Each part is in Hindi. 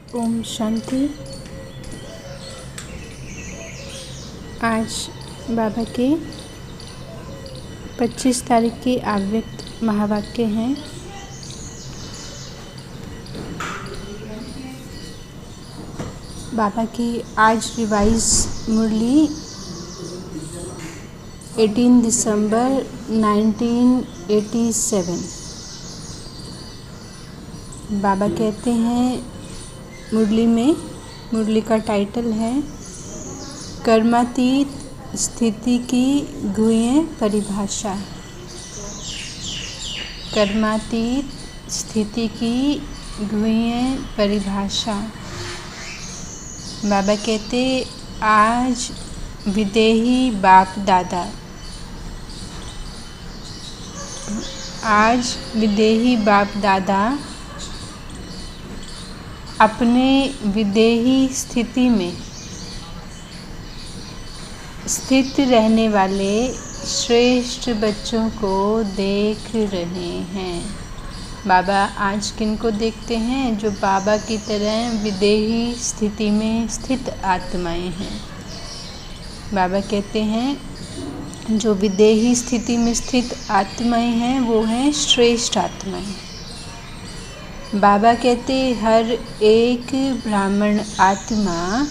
ओम शांति। आज बाबा के 25 तारीख के अव्यक्त महावाक्य हैं। बाबा की आज रिवाइज मुरली 18 दिसंबर 1987। बाबा कहते हैं मुरली में, मुरली का टाइटल है कर्मातीत स्थिति की गुह्य परिभाषा। कर्मातीत स्थिति की गुह्य परिभाषा। बाबा कहते आज विदेही बाप दादा, आज विदेही बाप दादा अपने विदेही स्थिति में स्थित रहने वाले श्रेष्ठ बच्चों को देख रहे हैं। बाबा आज किनको देखते हैं? जो बाबा की तरह विदेही स्थिति में स्थित आत्माएं हैं। बाबा कहते हैं जो विदेही स्थिति में स्थित आत्माएं हैं वो हैं श्रेष्ठ आत्माएं। बाबा कहते हर एक ब्राह्मण आत्मा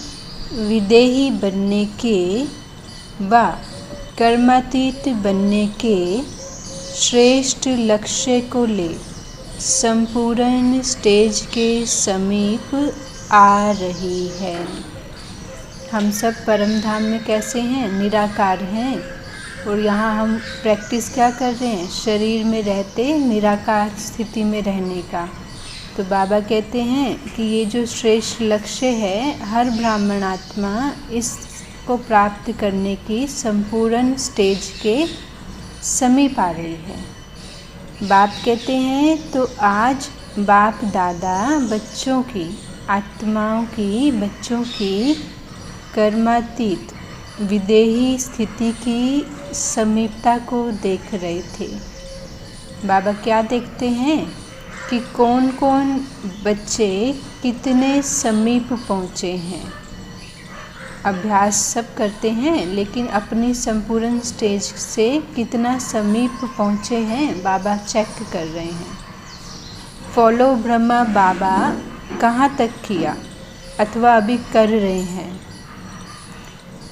विदेही बनने के व कर्मातीत बनने के श्रेष्ठ लक्ष्य को ले संपूर्ण स्टेज के समीप आ रही है। हम सब परम धाम में कैसे हैं? निराकार हैं। और यहाँ हम प्रैक्टिस क्या कर रहे हैं? शरीर में रहते निराकार स्थिति में रहने का। तो बाबा कहते हैं कि ये जो श्रेष्ठ लक्ष्य है, हर ब्राह्मण आत्मा इसको प्राप्त करने की संपूर्ण स्टेज के समीप आ रही है। बाप कहते हैं तो आज बाप दादा बच्चों की, आत्माओं की, बच्चों की कर्मातीत विदेही स्थिति की समीपता को देख रहे थे। बाबा क्या देखते हैं कि कौन कौन बच्चे कितने समीप पहुँचे हैं। अभ्यास सब करते हैं, लेकिन अपनी संपूर्ण स्टेज से कितना समीप पहुँचे हैं बाबा चेक कर रहे हैं। फॉलो ब्रह्मा बाबा कहाँ तक किया अथवा अभी कर रहे हैं।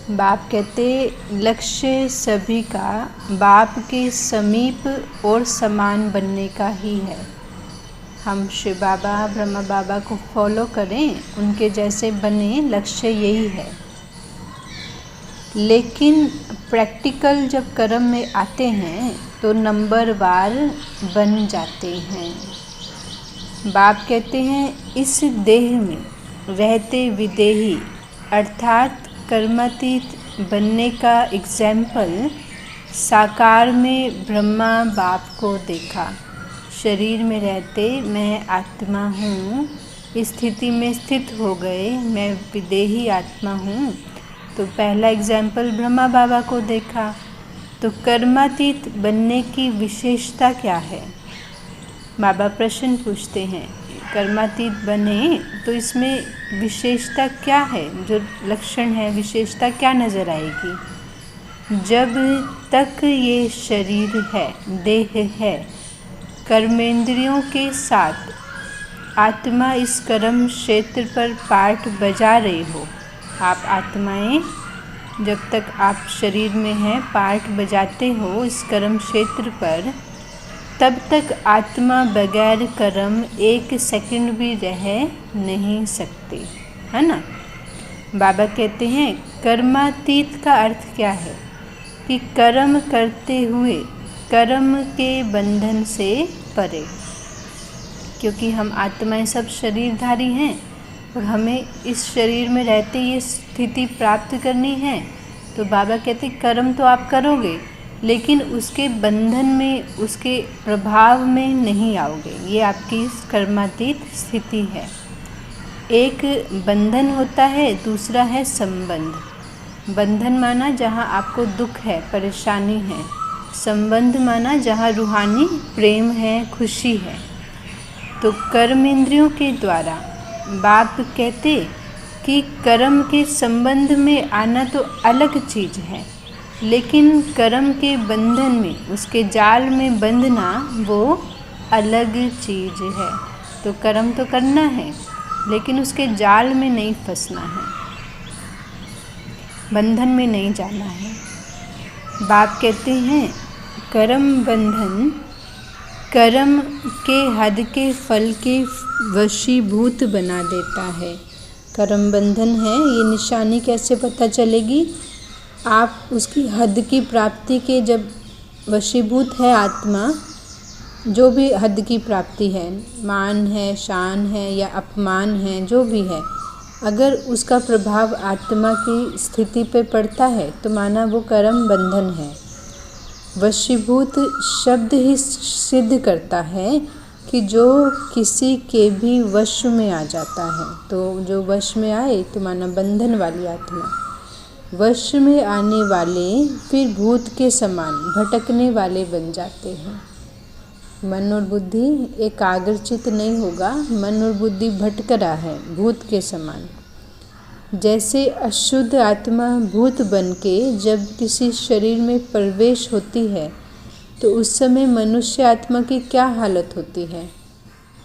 बाप कहते लक्ष्य सभी का बाप के समीप और समान बनने का ही है। हम शिव बाबा ब्रह्मा बाबा को फॉलो करें, उनके जैसे बने, लक्ष्य यही है। लेकिन प्रैक्टिकल जब कर्म में आते हैं तो नंबरवार बन जाते हैं। बाप कहते हैं इस देह में रहते विदेही अर्थात कर्मातीत बनने का एग्जाम्पल साकार में ब्रह्मा बाप को देखा। शरीर में रहते मैं आत्मा हूँ, इस स्थिति में स्थित हो गए, मैं विदेही आत्मा हूँ। तो पहला एग्जाम्पल ब्रह्मा बाबा को देखा। तो कर्मातीत बनने की विशेषता क्या है? बाबा प्रश्न पूछते हैं कर्मातीत बने तो इसमें विशेषता क्या है? जो लक्षण है, विशेषता क्या नज़र आएगी? जब तक ये शरीर है, देह है, कर्मेंद्रियों के साथ आत्मा इस कर्म क्षेत्र पर पाठ बजा रहे हो। आप आत्माएं जब तक आप शरीर में हैं पाठ बजाते हो इस कर्म क्षेत्र पर, तब तक आत्मा बगैर कर्म एक सेकंड भी रह नहीं सकती, है ना। बाबा कहते हैं कर्मातीत का अर्थ क्या है? कि कर्म करते हुए कर्म के बंधन से परे। क्योंकि हम आत्माएं सब शरीरधारी हैं और हमें इस शरीर में रहते ये स्थिति प्राप्त करनी है। तो बाबा कहते कर्म तो आप करोगे, लेकिन उसके बंधन में, उसके प्रभाव में नहीं आओगे। ये आपकी कर्मातीत स्थिति है। एक बंधन होता है, दूसरा है संबंध। बंधन माना जहाँ आपको दुख है, परेशानी है। संबंध माना जहाँ रूहानी प्रेम है, खुशी है। तो कर्म इंद्रियों के द्वारा बाप कहते कि कर्म के संबंध में आना तो अलग चीज़ है, लेकिन कर्म के बंधन में, उसके जाल में बंधना वो अलग चीज़ है। तो कर्म तो करना है, लेकिन उसके जाल में नहीं फंसना है, बंधन में नहीं जाना है। बाप कहते हैं कर्म बंधन कर्म के हद के फल के वशीभूत बना देता है। कर्म बंधन है, ये निशानी कैसे पता चलेगी? आप उसकी हद की प्राप्ति के जब वशीभूत है आत्मा, जो भी हद की प्राप्ति है, मान है, शान है या अपमान है, जो भी है, अगर उसका प्रभाव आत्मा की स्थिति पे पड़ता है तो माना वो कर्म बंधन है। वशीभूत शब्द ही सिद्ध करता है कि जो किसी के भी वश में आ जाता है। तो जो वश में आए तो माना बंधन वाली आत्मा। वश में आने वाले फिर भूत के समान भटकने वाले बन जाते हैं। मन और बुद्धि एकाग्रचित नहीं होगा, मन और बुद्धि भटक रहा है भूत के समान। जैसे अशुद्ध आत्मा भूत बन के जब किसी शरीर में प्रवेश होती है तो उस समय मनुष्य आत्मा की क्या हालत होती है?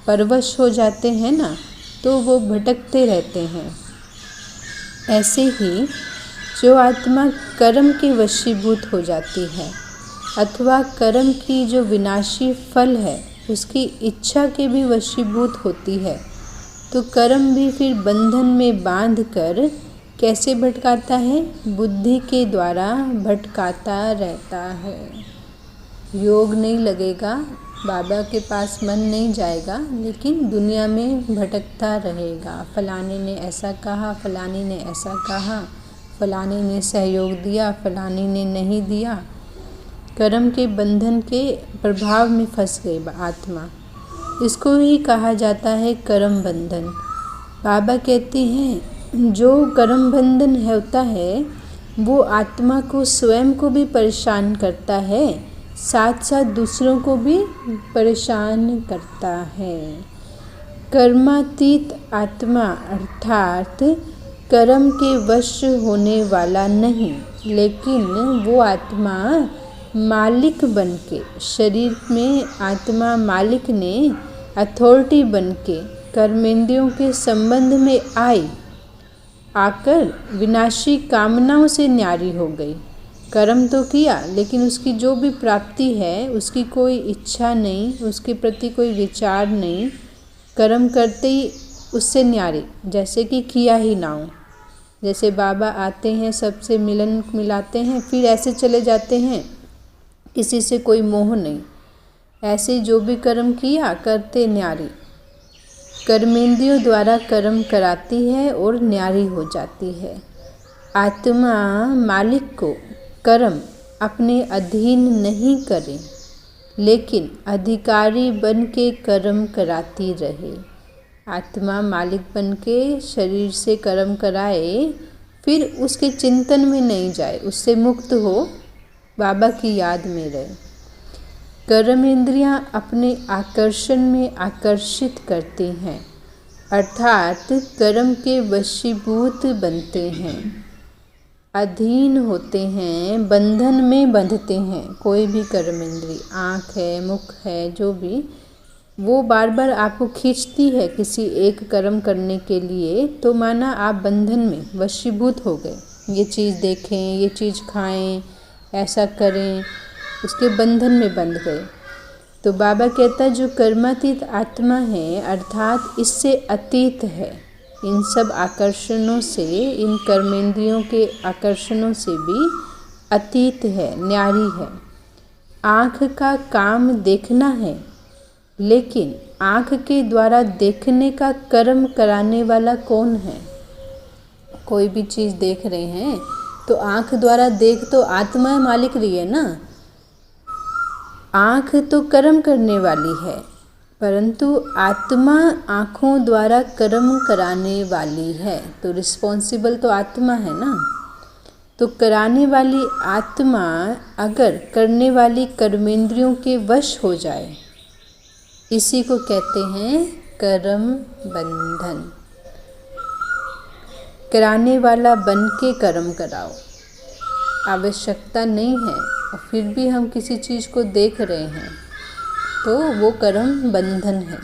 परवश हो जाते हैं ना, तो वो भटकते रहते हैं। ऐसे ही जो आत्मा कर्म के वशीभूत हो जाती है अथवा कर्म की जो विनाशी फल है उसकी इच्छा के भी वशीभूत होती है, तो कर्म भी फिर बंधन में बांध कर कैसे भटकाता है? बुद्धि के द्वारा भटकाता रहता है। योग नहीं लगेगा, बाबा के पास मन नहीं जाएगा, लेकिन दुनिया में भटकता रहेगा। फलाने ने ऐसा कहा, फलानी ने ऐसा कहा, फलाने ने सहयोग दिया, फलानी ने नहीं दिया। कर्म के बंधन के प्रभाव में फंस गई आत्मा। इसको ही कहा जाता है कर्म बंधन। बाबा कहते हैं जो कर्म बंधन होता है वो आत्मा को स्वयं को भी परेशान करता है, साथ साथ दूसरों को भी परेशान करता है। कर्मातीत आत्मा अर्थात कर्म के वश होने वाला नहीं, लेकिन वो आत्मा मालिक बन के, शरीर में आत्मा मालिक ने अथॉरिटी बन के कर्मेंद्रियों के संबंध में आकर विनाशी कामनाओं से न्यारी हो गई। कर्म तो किया, लेकिन उसकी जो भी प्राप्ति है उसकी कोई इच्छा नहीं, उसके प्रति कोई विचार नहीं। कर्म करते ही उससे न्यारी, जैसे कि किया ही ना हो। जैसे बाबा आते हैं, सबसे मिलन मिलाते हैं, फिर ऐसे चले जाते हैं, किसी से कोई मोह नहीं। ऐसे जो भी कर्म किया करते न्यारी। कर्मेंद्रियों द्वारा कर्म कराती है और न्यारी हो जाती है। आत्मा मालिक को कर्म अपने अधीन नहीं करे, लेकिन अधिकारी बन के कर्म कराती रहे। आत्मा मालिक बन के शरीर से कर्म कराए, फिर उसके चिंतन में नहीं जाए, उससे मुक्त हो, बाबा की याद में रहे। कर्म इंद्रियां अपने आकर्षण में आकर्षित करती हैं, अर्थात कर्म के वशीभूत बनते हैं, अधीन होते हैं, बंधन में बंधते हैं। कोई भी कर्म इंद्री, आँख है, मुख है, जो भी, वो बार बार आपको खींचती है किसी एक कर्म करने के लिए, तो माना आप बंधन में वशीभूत हो गए। ये चीज़ देखें, ये चीज़ खाएं, ऐसा करें, उसके बंधन में बंध गए। तो बाबा कहता है जो कर्मातीत आत्मा है अर्थात इससे अतीत है, इन सब आकर्षणों से, इन कर्मेंद्रियों के आकर्षणों से भी अतीत है, न्यारी है। आँख का काम देखना है, लेकिन आँख के द्वारा देखने का कर्म कराने वाला कौन है? कोई भी चीज़ देख रहे हैं तो आँख द्वारा देख तो आत्मा मालिक रही है ना। आँख तो कर्म करने वाली है, परंतु आत्मा आँखों द्वारा कर्म कराने वाली है, तो रिस्पॉन्सिबल तो आत्मा है ना। तो कराने वाली आत्मा अगर करने वाली कर्मेंद्रियों के वश हो जाए, इसी को कहते हैं कर्म बंधन। कराने वाला बन के कर्म कराओ। आवश्यकता नहीं है और फिर भी हम किसी चीज़ को देख रहे हैं तो वो कर्म बंधन है।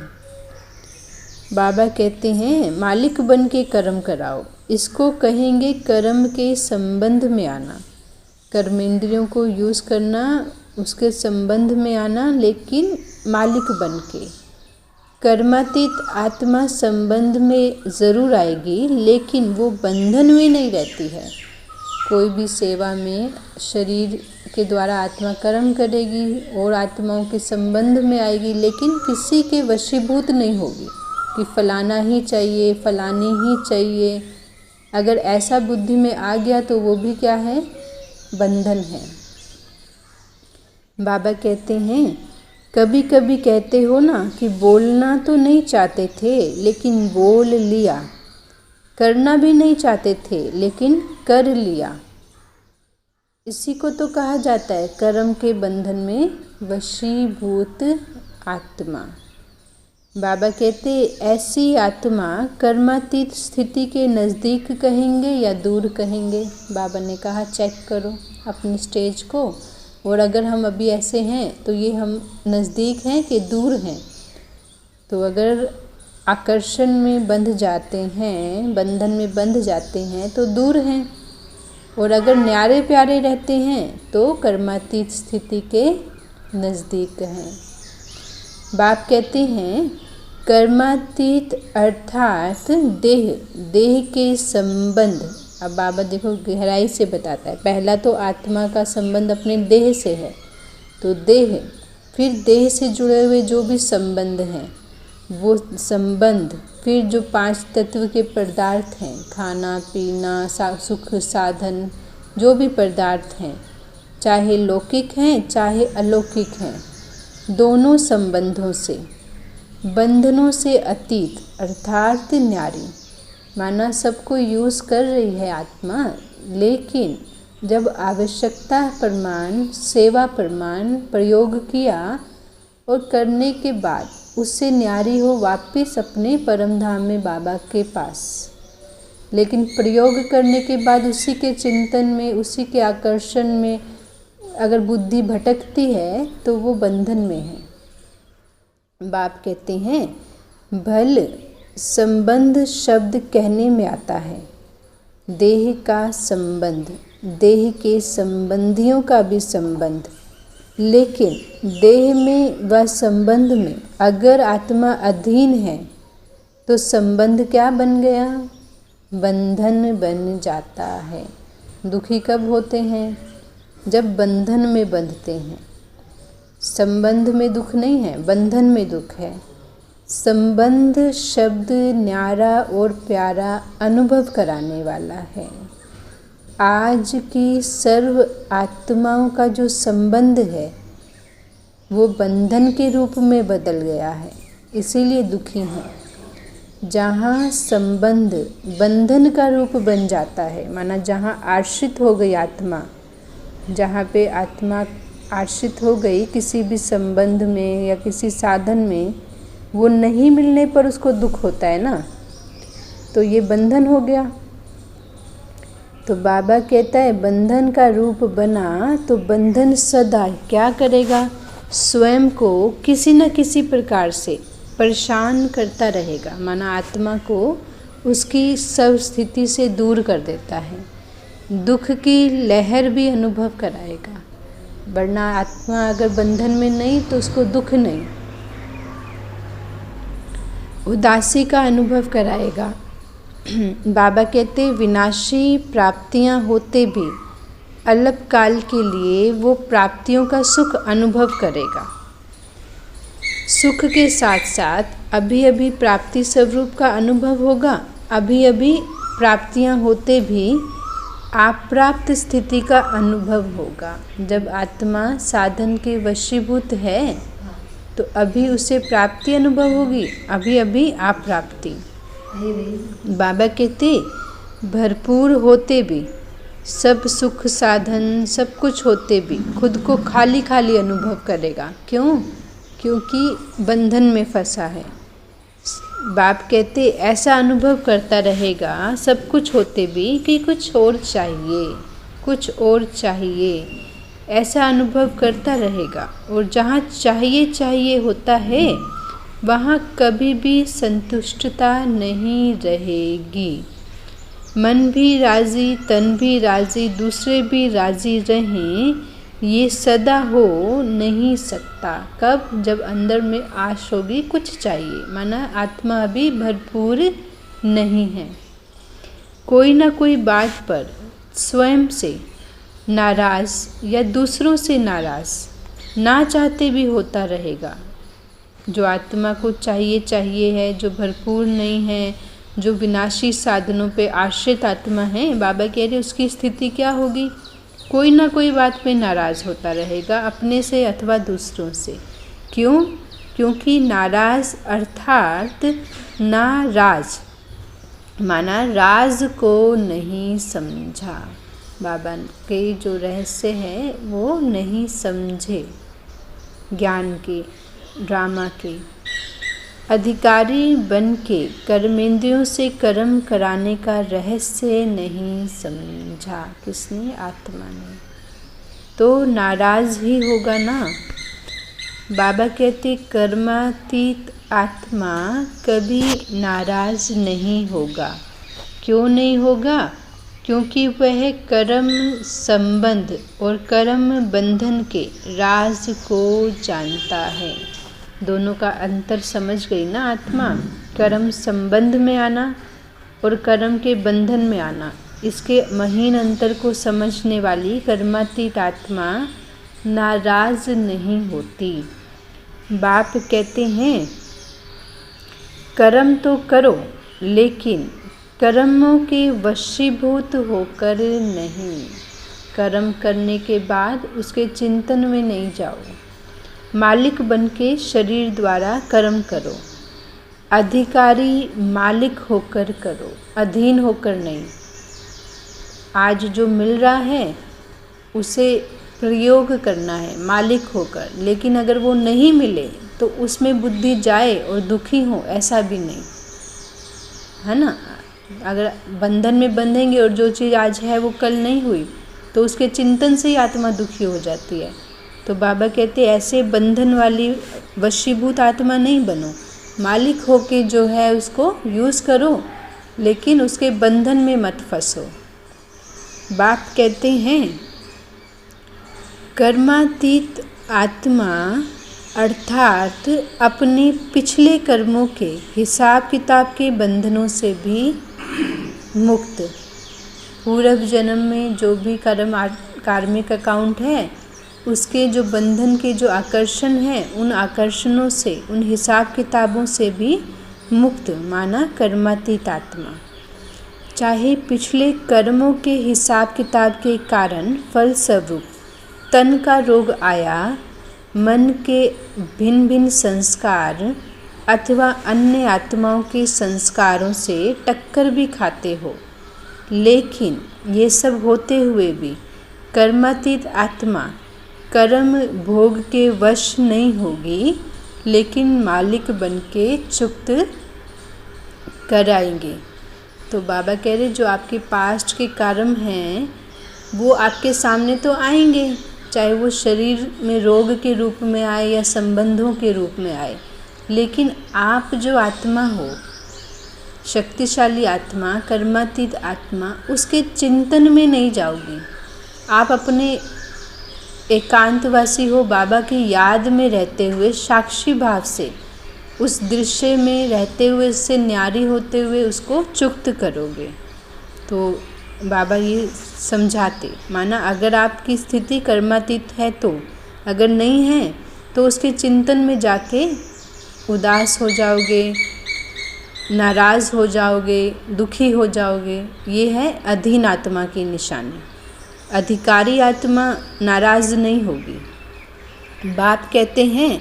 बाबा कहते हैं मालिक बन के कर्म कराओ। इसको कहेंगे कर्म के संबंध में आना। कर्मेंद्रियों को यूज़ करना, उसके संबंध में आना, लेकिन मालिक बन के। कर्मातीत आत्मा संबंध में ज़रूर आएगी, लेकिन वो बंधन में नहीं रहती है। कोई भी सेवा में शरीर के द्वारा आत्मा कर्म करेगी और आत्माओं के संबंध में आएगी, लेकिन किसी के वशीभूत नहीं होगी कि फलाना ही चाहिए, फलानी ही चाहिए। अगर ऐसा बुद्धि में आ गया तो वो भी क्या है? बंधन है। बाबा कहते हैं कभी कभी कहते हो ना कि बोलना तो नहीं चाहते थे लेकिन बोल लिया, करना भी नहीं चाहते थे लेकिन कर लिया। इसी को तो कहा जाता है कर्म के बंधन में वशीभूत आत्मा। बाबा कहते ऐसी आत्मा कर्मातीत स्थिति के नज़दीक कहेंगे या दूर कहेंगे। बाबा ने कहा चेक करो अपनी स्टेज को, और अगर हम अभी ऐसे हैं तो ये हम नज़दीक हैं कि दूर हैं। तो अगर आकर्षण में बंध जाते हैं, बंधन में बंध जाते हैं तो दूर हैं, और अगर न्यारे प्यारे रहते हैं तो कर्मातीत स्थिति के नज़दीक हैं। बाप कहते हैं कर्मातीत अर्थात देह के संबंध। अब बाबा देखो गहराई से बताता है। पहला तो आत्मा का संबंध अपने देह से है, तो देह, फिर देह से जुड़े हुए जो भी संबंध हैं वो संबंध, फिर जो 5 तत्व के पदार्थ हैं, खाना पीना, सुख साधन, जो भी पदार्थ हैं, चाहे लौकिक हैं चाहे अलौकिक हैं, दोनों संबंधों से, बंधनों से अतीत अर्थात न्यारी। माना सबको यूज़ कर रही है आत्मा, लेकिन जब आवश्यकता प्रमाण, सेवा प्रमाण प्रयोग किया और करने के बाद उससे न्यारी हो वापस अपने परम धाम में बाबा के पास। लेकिन प्रयोग करने के बाद उसी के चिंतन में, उसी के आकर्षण में अगर बुद्धि भटकती है तो वो बंधन में है। बाप कहते हैं भल संबंध शब्द कहने में आता है, देह का संबंध, देह के संबंधियों का भी संबंध, लेकिन देह में व संबंध में अगर आत्मा अधीन है तो संबंध क्या बन गया? बंधन बन जाता है। दुखी कब होते हैं? जब बंधन में बंधते हैं। संबंध में दुख नहीं है, बंधन में दुख है। संबंध शब्द न्यारा और प्यारा अनुभव कराने वाला है। आज की सर्व आत्माओं का जो संबंध है वो बंधन के रूप में बदल गया है, इसीलिए दुखी हैं। जहाँ संबंध बंधन का रूप बन जाता है, माना जहाँ आश्रित हो गई आत्मा, जहाँ पे आत्मा आश्रित हो गई किसी भी संबंध में या किसी साधन में, वो नहीं मिलने पर उसको दुख होता है ना, तो ये बंधन हो गया। तो बाबा कहता है बंधन का रूप बना तो बंधन सदा क्या करेगा? स्वयं को किसी न किसी प्रकार से परेशान करता रहेगा। माना आत्मा को उसकी सब स्थिति से दूर कर देता है, दुख की लहर भी अनुभव कराएगा। वरना आत्मा अगर बंधन में नहीं तो उसको दुख नहीं, उदासी का अनुभव कराएगा। बाबा कहते विनाशी प्राप्तियां होते भी अल्पकाल के लिए वो प्राप्तियों का सुख अनुभव करेगा। सुख के साथ साथ अभी अभी प्राप्ति स्वरूप का अनुभव होगा, अभी अभी प्राप्तियां होते भी अप्राप्त स्थिति का अनुभव होगा। जब आत्मा साधन के वशीभूत है तो अभी उसे प्राप्ति अनुभव होगी, अभी अभी अप्राप्ति। बाबा कहते भरपूर होते भी, सब सुख साधन सब कुछ होते भी खुद को खाली खाली अनुभव करेगा। क्यों? क्योंकि बंधन में फंसा है। बाप कहते ऐसा अनुभव करता रहेगा सब कुछ होते भी कि कुछ और चाहिए, कुछ और चाहिए, ऐसा अनुभव करता रहेगा। और जहाँ चाहिए चाहिए होता है वहाँ कभी भी संतुष्टता नहीं रहेगी। मन भी राज़ी, तन भी राज़ी, दूसरे भी राज़ी रहें, ये सदा हो नहीं सकता। कब? जब अंदर में आश होगी कुछ चाहिए, माना आत्मा अभी भरपूर नहीं है। कोई ना कोई बात पर स्वयं से नाराज़ या दूसरों से नाराज़ ना चाहते भी होता रहेगा। जो आत्मा को चाहिए चाहिए है, जो भरपूर नहीं है, जो विनाशी साधनों पे आश्रित आत्मा है, बाबा कह रहे उसकी स्थिति क्या होगी? कोई ना कोई बात पे नाराज़ होता रहेगा, अपने से अथवा दूसरों से। क्यों? क्योंकि नाराज़ अर्थात नाराज, माना राज को नहीं समझा। बाबा के जो रहस्य है वो नहीं समझे, ज्ञान के, ड्रामा के। अधिकारी बन के कर्मेंद्रियों से कर्म कराने का रहस्य नहीं समझा। किसने? आत्मा ने। तो नाराज ही होगा ना। बाबा कहते कर्मातीत आत्मा कभी नाराज नहीं होगा। क्यों नहीं होगा? क्योंकि वह कर्म संबंध और कर्म बंधन के राज को जानता है। दोनों का अंतर समझ गई ना आत्मा। कर्म संबंध में आना और कर्म के बंधन में आना, इसके महीन अंतर को समझने वाली कर्मातीत आत्मा नाराज नहीं होती। बाप कहते हैं कर्म तो करो, लेकिन कर्मों के वशीभूत होकर नहीं। कर्म करने के बाद उसके चिंतन में नहीं जाओ। मालिक बन के शरीर द्वारा कर्म करो। अधिकारी मालिक होकर करो, अधीन होकर नहीं। आज जो मिल रहा है उसे प्रयोग करना है मालिक होकर, लेकिन अगर वो नहीं मिले तो उसमें बुद्धि जाए और दुखी हो, ऐसा भी नहीं है ना। अगर बंधन में बंधेंगे और जो चीज़ आज है वो कल नहीं हुई तो उसके चिंतन से ही आत्मा दुखी हो जाती है। तो बाबा कहते ऐसे बंधन वाली वशीभूत आत्मा नहीं बनो। मालिक होके जो है उसको यूज़ करो, लेकिन उसके बंधन में मत फंसो। बाप कहते हैं कर्मातीत आत्मा अर्थात अपने पिछले कर्मों के हिसाब किताब के बंधनों से भी मुक्त। पूर्व जन्म में जो भी कार्मिक अकाउंट है उसके जो बंधन के जो आकर्षण है, उन आकर्षणों से, उन हिसाब किताबों से भी मुक्त, माना कर्मातीत आत्मा। चाहे पिछले कर्मों के हिसाब किताब के कारण फलस्वरूप तन का रोग आया, मन के भिन्न भिन्न संस्कार अथवा अन्य आत्माओं के संस्कारों से टक्कर भी खाते हो, लेकिन ये सब होते हुए भी कर्मातीत आत्मा कर्म भोग के वश नहीं होगी, लेकिन मालिक बन के चुक्त कराएंगे। तो बाबा कह रहे जो आपके पास्ट के कर्म हैं वो आपके सामने तो आएंगे, चाहे वो शरीर में रोग के रूप में आए या संबंधों के रूप में आए, लेकिन आप जो आत्मा हो, शक्तिशाली आत्मा, कर्मातीत आत्मा, उसके चिंतन में नहीं जाओगी। आप अपने एकांतवासी हो, बाबा की याद में रहते हुए, साक्षी भाव से उस दृश्य में रहते हुए, उससे न्यारी होते हुए उसको चुक्त करोगे। तो बाबा ये समझाते, माना अगर आपकी स्थिति कर्मातीत है तो, अगर नहीं है तो उसके चिंतन में जाके उदास हो जाओगे, नाराज़ हो जाओगे, दुखी हो जाओगे। ये है अधीन आत्मा की निशानी। अधिकारी आत्मा नाराज़ नहीं होगी। बाप कहते हैं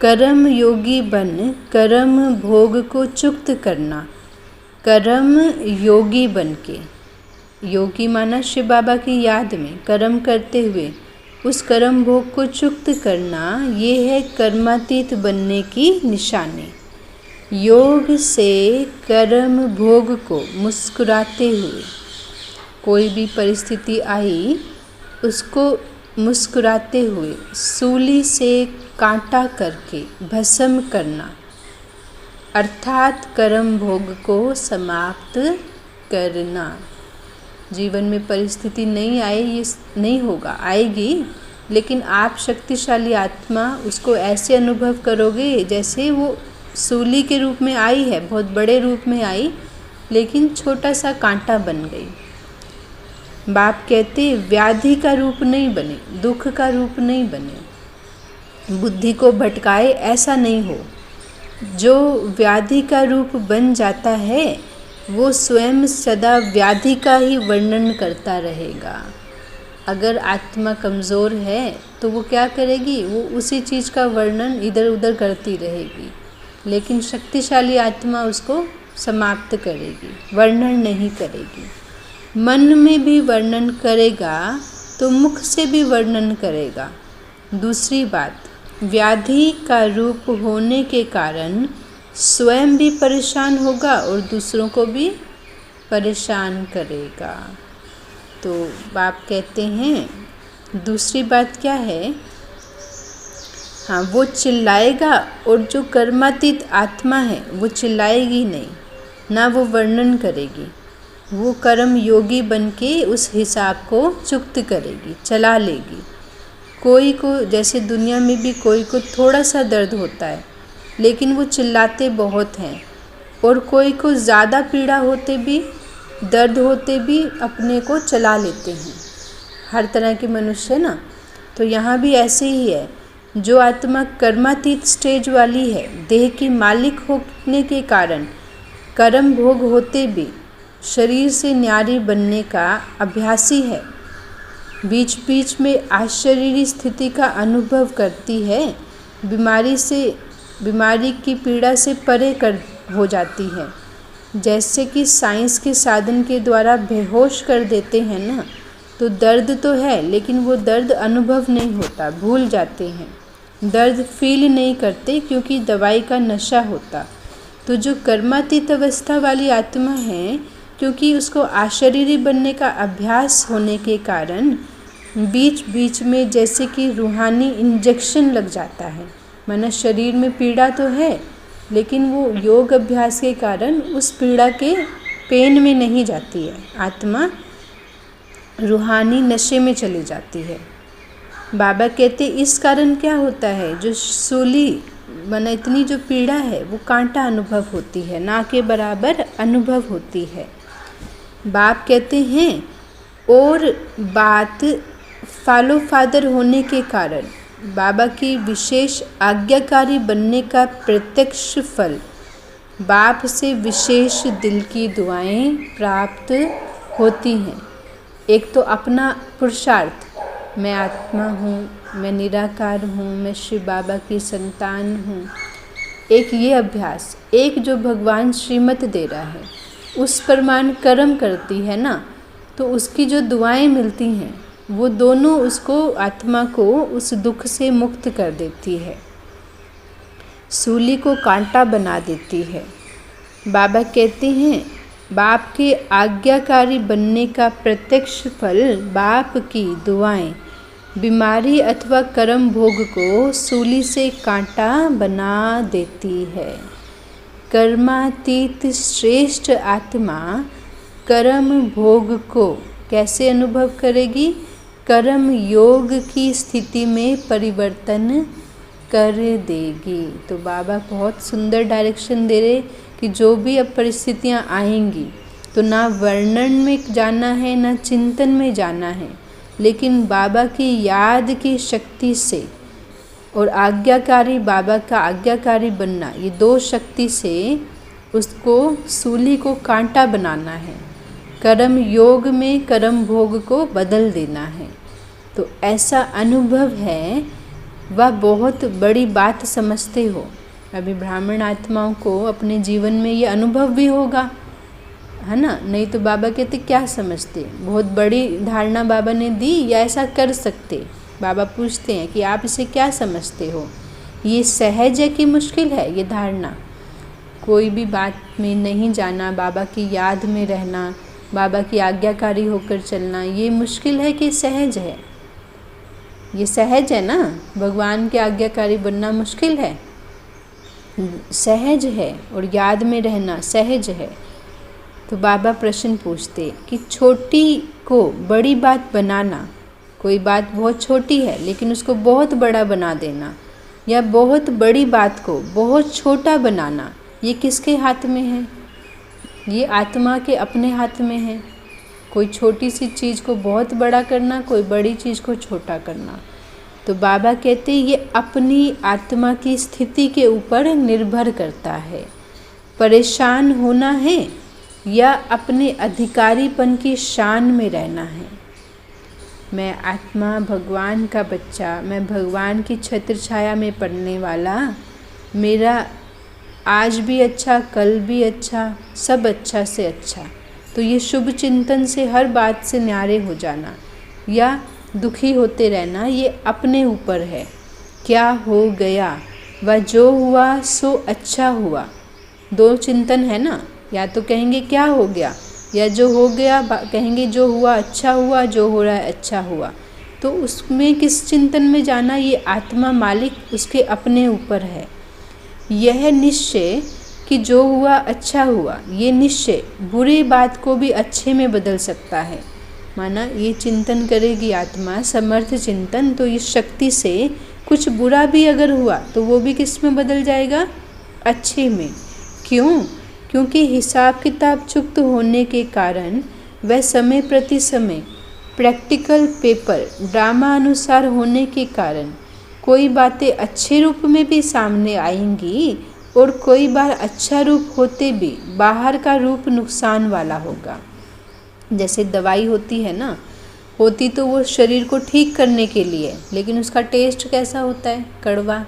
कर्म योगी बन कर्म भोग को चुक्त करना। कर्म योगी बन के, योगी माना शिव बाबा की याद में कर्म करते हुए उस कर्म भोग को चुक्त करना, ये है कर्मातीत बनने की निशानी। योग से कर्म भोग को मुस्कुराते हुए, कोई भी परिस्थिति आई उसको मुस्कुराते हुए सूली से कांटा करके भस्म करना, अर्थात कर्म भोग को समाप्त करना। जीवन में परिस्थिति नहीं आए ये नहीं होगा, आएगी, लेकिन आप शक्तिशाली आत्मा उसको ऐसे अनुभव करोगे जैसे वो सूली के रूप में आई है, बहुत बड़े रूप में आई, लेकिन छोटा सा कांटा बन गई। बाप कहते व्याधि का रूप नहीं बने, दुख का रूप नहीं बने, बुद्धि को भटकाए ऐसा नहीं हो। जो व्याधि का रूप बन जाता है वो स्वयं सदा व्याधि का ही वर्णन करता रहेगा। अगर आत्मा कमज़ोर है तो वो क्या करेगी, वो उसी चीज़ का वर्णन इधर उधर करती रहेगी, लेकिन शक्तिशाली आत्मा उसको समाप्त करेगी, वर्णन नहीं करेगी। मन में भी वर्णन करेगा तो मुख से भी वर्णन करेगा। दूसरी बात, व्याधि का रूप होने के कारण स्वयं भी परेशान होगा और दूसरों को भी परेशान करेगा। तो बाप कहते हैं दूसरी बात क्या है, हाँ, वो चिल्लाएगा और जो कर्मातीत आत्मा है वो चिल्लाएगी नहीं, ना वो वर्णन करेगी, वो कर्म योगी बन के उस हिसाब को चुक्त करेगी, चला लेगी। कोई को, जैसे दुनिया में भी कोई को थोड़ा सा दर्द होता है लेकिन वो चिल्लाते बहुत हैं, और कोई को ज़्यादा पीड़ा होते भी, दर्द होते भी अपने को चला लेते हैं। हर तरह के मनुष्य ना, तो यहाँ भी ऐसे ही है। जो आत्मा कर्मातीत स्टेज वाली है, देह की मालिक होने के कारण कर्म भोग होते भी शरीर से न्यारी बनने का अभ्यासी है, बीच बीच में आश्चर्य स्थिति का अनुभव करती है, बीमारी की पीड़ा से परे हो जाती है। जैसे कि साइंस के साधन के द्वारा बेहोश कर देते हैं ना, तो दर्द तो है लेकिन वो दर्द अनुभव नहीं होता, भूल जाते हैं, दर्द फील नहीं करते क्योंकि दवाई का नशा होता। तो जो कर्मातीत अवस्था वाली आत्मा है, क्योंकि उसको अशरीरी बनने का अभ्यास होने के कारण बीच बीच में जैसे कि रूहानी इंजेक्शन लग जाता है। माना शरीर में पीड़ा तो है लेकिन वो योग अभ्यास के कारण उस पीड़ा के पेन में नहीं जाती है, आत्मा रूहानी नशे में चली जाती है। बाबा कहते इस कारण क्या होता है, जो सूली माना इतनी जो पीड़ा है वो कांटा अनुभव होती है, ना के बराबर अनुभव होती है। बाप कहते हैं और बात फॉलो फादर होने के कारण बाबा की विशेष आज्ञाकारी बनने का प्रत्यक्ष फल, बाप से विशेष दिल की दुआएं प्राप्त होती हैं। एक तो अपना पुरुषार्थ, मैं आत्मा हूँ, मैं निराकार हूँ, मैं शिव बाबा की संतान हूँ, एक ये अभ्यास, एक जो भगवान श्रीमत दे रहा है उस प्रमाण कर्म करती है ना, तो उसकी जो दुआएं मिलती हैं वो दोनों उसको, आत्मा को उस दुख से मुक्त कर देती है, सूली को कांटा बना देती है। बाबा कहते हैं बाप के आज्ञाकारी बनने का प्रत्यक्ष फल, बाप की दुआएं बीमारी अथवा कर्म भोग को सूली से कांटा बना देती है। कर्मातीत श्रेष्ठ आत्मा कर्म भोग को कैसे अनुभव करेगी, कर्म योग की स्थिति में परिवर्तन कर देगी। तो बाबा बहुत सुंदर डायरेक्शन दे रहे कि जो भी अब परिस्थितियाँ आएंगी तो ना वर्णन में जाना है ना चिंतन में जाना है, लेकिन बाबा की याद की शक्ति से और आज्ञाकारी, बाबा का आज्ञाकारी बनना, ये दो शक्ति से उसको सूली को कांटा बनाना है, कर्म योग में कर्म भोग को बदल देना है। तो ऐसा अनुभव है, वह बहुत बड़ी बात समझते हो। अभी ब्राह्मण आत्माओं को अपने जीवन में ये अनुभव भी होगा, है ना, नहीं तो बाबा कहते क्या समझते, बहुत बड़ी धारणा बाबा ने दी या ऐसा कर सकते। बाबा पूछते हैं कि आप इसे क्या समझते हो, ये सहज है कि मुश्किल है ये धारणा। कोई भी बात में नहीं जाना, बाबा की याद में रहना, बाबा की आज्ञाकारी होकर चलना, ये मुश्किल है कि सहज है? ये सहज है ना, भगवान के आज्ञाकारी बनना मुश्किल है? सहज है। और याद में रहना सहज है। तो बाबा प्रश्न पूछते कि छोटी को बड़ी बात बनाना, कोई बात बहुत छोटी है लेकिन उसको बहुत बड़ा बना देना, या बहुत बड़ी बात को बहुत छोटा बनाना, ये किसके हाथ में है? ये आत्मा के अपने हाथ में है। कोई छोटी सी चीज़ को बहुत बड़ा करना, कोई बड़ी चीज़ को छोटा करना। तो बाबा कहते ये अपनी आत्मा की स्थिति के ऊपर निर्भर करता है। परेशान होना है या अपने अधिकारीपन की शान में रहना है। मैं आत्मा, भगवान का बच्चा, मैं भगवान की छत्र छाया में पढ़ने वाला, मेरा आज भी अच्छा, कल भी अच्छा, सब अच्छा से अच्छा। तो ये शुभ चिंतन से हर बात से न्यारे हो जाना या दुखी होते रहना, ये अपने ऊपर है। क्या हो गया व जो हुआ सो अच्छा हुआ, दो चिंतन है ना। या तो कहेंगे क्या हो गया, या जो हो गया कहेंगे जो हुआ अच्छा हुआ, जो हो रहा है अच्छा हुआ। तो उसमें किस चिंतन में जाना, ये आत्मा मालिक उसके अपने ऊपर है। यह निश्चय कि जो हुआ अच्छा हुआ, ये निश्चय बुरी बात को भी अच्छे में बदल सकता है। माना ये चिंतन करेगी आत्मा, समर्थ चिंतन, तो इस शक्ति से कुछ बुरा भी अगर हुआ तो वो भी किस में बदल जाएगा? अच्छे में। क्यों? क्योंकि हिसाब किताब चुक्त होने के कारण वह समय प्रति समय प्रैक्टिकल पेपर ड्रामा अनुसार होने के कारण कोई बातें अच्छे रूप में भी सामने आएंगी और कोई बार अच्छा रूप होते भी बाहर का रूप नुकसान वाला होगा। जैसे दवाई होती है ना, होती तो वो शरीर को ठीक करने के लिए, लेकिन उसका टेस्ट कैसा होता है? कड़वा।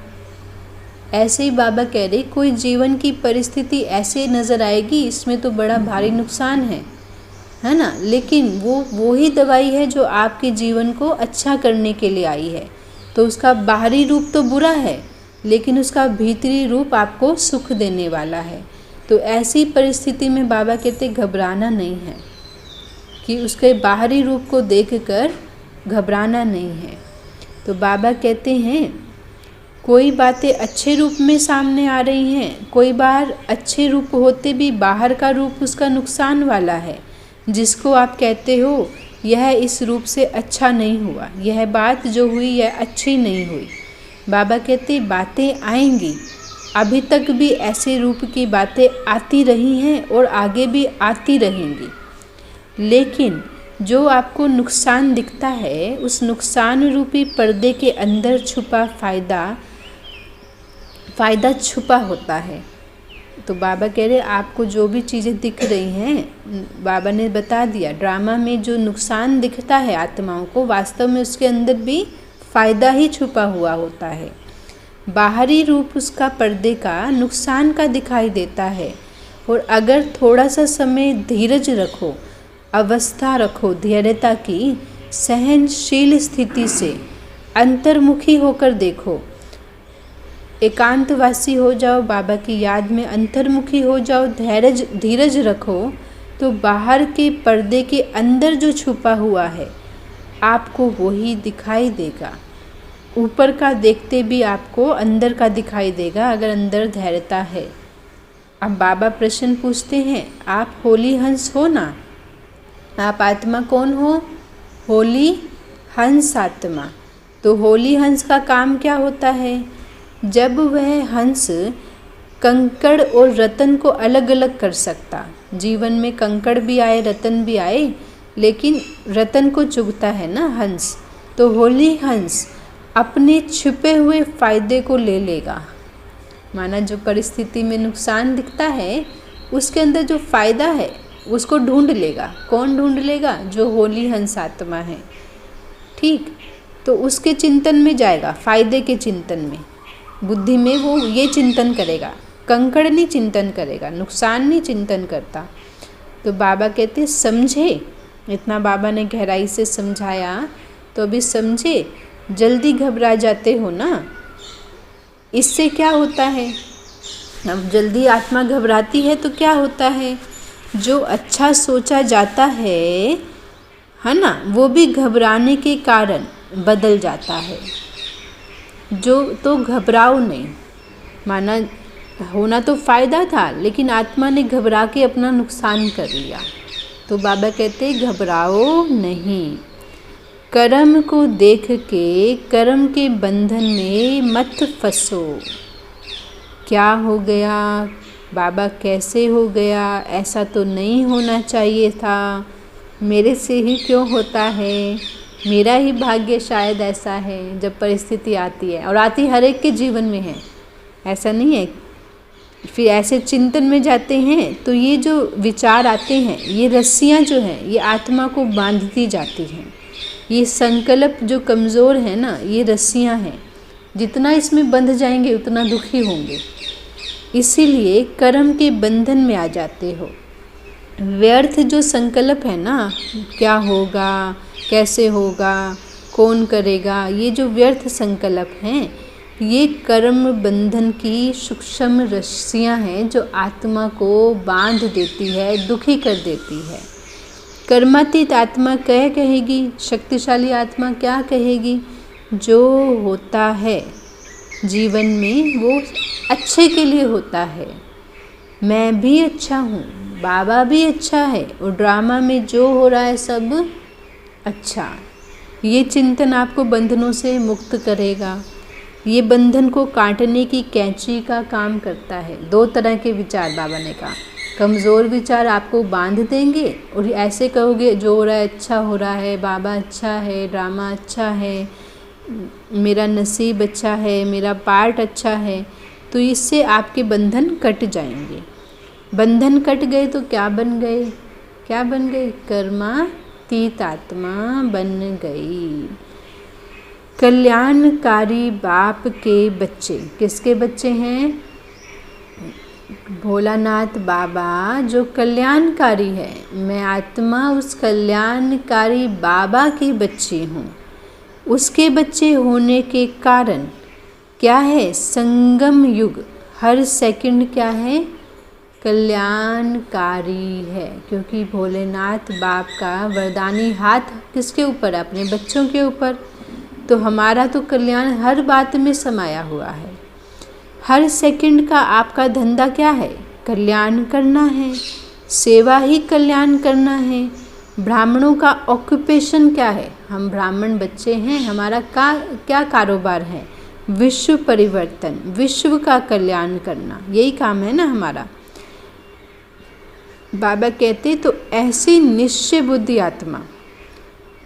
ऐसे ही बाबा कह रहे कोई जीवन की परिस्थिति ऐसे नज़र आएगी, इसमें तो बड़ा भारी नुकसान है ना, लेकिन वो ही दवाई है जो आपके जीवन को अच्छा करने के लिए आई है। तो उसका बाहरी रूप तो बुरा है, लेकिन उसका भीतरी रूप आपको सुख देने वाला है। तो ऐसी परिस्थिति में बाबा कहते घबराना नहीं है, कि उसके बाहरी रूप को देखकर घबराना नहीं है। तो बाबा कहते हैं कोई बातें अच्छे रूप में सामने आ रही हैं, कोई बार अच्छे रूप होते भी बाहर का रूप उसका नुकसान वाला है, जिसको आप कहते हो यह इस रूप से अच्छा नहीं हुआ, यह बात जो हुई यह अच्छी नहीं हुई। बाबा कहते बातें आएंगी, अभी तक भी ऐसे रूप की बातें आती रही हैं और आगे भी आती रहेंगी, लेकिन जो आपको नुकसान दिखता है उस नुकसान रूपी पर्दे के अंदर छुपा फ़ायदा छुपा होता है। तो बाबा कह रहे आपको जो भी चीज़ें दिख रही हैं, बाबा ने बता दिया, ड्रामा में जो नुकसान दिखता है आत्माओं को, वास्तव में उसके अंदर भी फ़ायदा ही छुपा हुआ होता है। बाहरी रूप उसका पर्दे का नुकसान का दिखाई देता है, और अगर थोड़ा सा समय धीरज रखो, अवस्था रखो धैर्यता की, सहनशील स्थिति से अंतर्मुखी होकर देखो, एकांतवासी हो जाओ, बाबा की याद में अंतर्मुखी हो जाओ, धीरज रखो, तो बाहर के पर्दे के अंदर जो छुपा हुआ है आपको वही दिखाई देगा। ऊपर का देखते भी आपको अंदर का दिखाई देगा, अगर अंदर धैर्यता है। अब बाबा प्रश्न पूछते हैं, आप होली हंस हो ना? आप आत्मा कौन हो? होली हंस आत्मा। तो होली हंस का काम क्या होता है? जब वह हंस कंकड़ और रतन को अलग अलग कर सकता, जीवन में कंकड़ भी आए रतन भी आए, लेकिन रतन को चुगता है ना हंस, तो होली हंस अपने छिपे हुए फ़ायदे को ले लेगा। माना जो परिस्थिति में नुकसान दिखता है उसके अंदर जो फ़ायदा है उसको ढूंढ लेगा। कौन ढूंढ लेगा? जो होली हंस आत्मा है। ठीक, तो उसके चिंतन में जाएगा, फ़ायदे के चिंतन में, बुद्धि में वो ये चिंतन करेगा, कंकड़ नहीं चिंतन करेगा, नुकसान नहीं चिंतन करता। तो बाबा कहते समझे, इतना बाबा ने गहराई से समझाया, तो अभी समझे, जल्दी घबरा जाते हो ना, इससे क्या होता है? अब जल्दी आत्मा घबराती है तो क्या होता है, जो अच्छा सोचा जाता है ना, वो भी घबराने के कारण बदल जाता है। जो तो घबराओ नहीं, माना होना तो फ़ायदा था, लेकिन आत्मा ने घबरा के अपना नुकसान कर लिया। तो बाबा कहते घबराओ नहीं, कर्म को देख के कर्म के बंधन में मत फंसो। क्या हो गया बाबा, कैसे हो गया, ऐसा तो नहीं होना चाहिए था, मेरे से ही क्यों होता है, मेरा ही भाग्य शायद ऐसा है। जब परिस्थिति आती है, और आती हर एक के जीवन में है, ऐसा नहीं है, फिर ऐसे चिंतन में जाते हैं तो ये जो विचार आते हैं, ये रस्सियाँ जो हैं ये आत्मा को बांधती जाती हैं। ये संकल्प जो कमज़ोर है ना, ये रस्सियाँ हैं, जितना इसमें बंध जाएंगे उतना दुखी होंगे। इसीलिए कर्म के बंधन में आ जाते हो। व्यर्थ जो संकल्प है ना, क्या होगा, कैसे होगा, कौन करेगा, ये जो व्यर्थ संकल्प हैं, ये कर्म बंधन की सूक्ष्म रस्सियाँ हैं जो आत्मा को बांध देती है, दुखी कर देती है। कर्मातीत आत्मा क्या कहेगी, शक्तिशाली आत्मा क्या कहेगी, जो होता है जीवन में वो अच्छे के लिए होता है। मैं भी अच्छा हूँ, बाबा भी अच्छा है, और ड्रामा में जो हो रहा है सब अच्छा। ये चिंतन आपको बंधनों से मुक्त करेगा। ये बंधन को काटने की कैंची का काम करता है। दो तरह के विचार बाबा ने कहा, कमज़ोर विचार आपको बांध देंगे, और ऐसे कहोगे जो हो रहा है अच्छा हो रहा है, बाबा अच्छा है, ड्रामा अच्छा है, मेरा नसीब अच्छा है, मेरा पार्ट अच्छा है, तो इससे आपके बंधन कट जाएंगे। बंधन कट गए तो क्या बन गए, क्या बन गए, कर्मातीत आत्मा बन गई। कल्याणकारी बाप के बच्चे, किसके बच्चे हैं, भोलानाथ बाबा जो कल्याणकारी है, मैं आत्मा उस कल्याणकारी बाबा की बच्ची हूँ। उसके बच्चे होने के कारण क्या है, संगम युग हर सेकंड क्या है, कल्याणकारी है, क्योंकि भोलेनाथ बाप का वरदानी हाथ किसके ऊपर है, अपने बच्चों के ऊपर। तो हमारा तो कल्याण हर बात में समाया हुआ है। हर सेकंड का आपका धंधा क्या है, कल्याण करना है, सेवा ही कल्याण करना है। ब्राह्मणों का ऑक्यूपेशन क्या है, हम ब्राह्मण बच्चे हैं, हमारा क्या कारोबार है, विश्व परिवर्तन, विश्व का कल्याण करना, यही काम है ना हमारा। बाबा कहते तो ऐसी निश्चय बुद्धि आत्मा,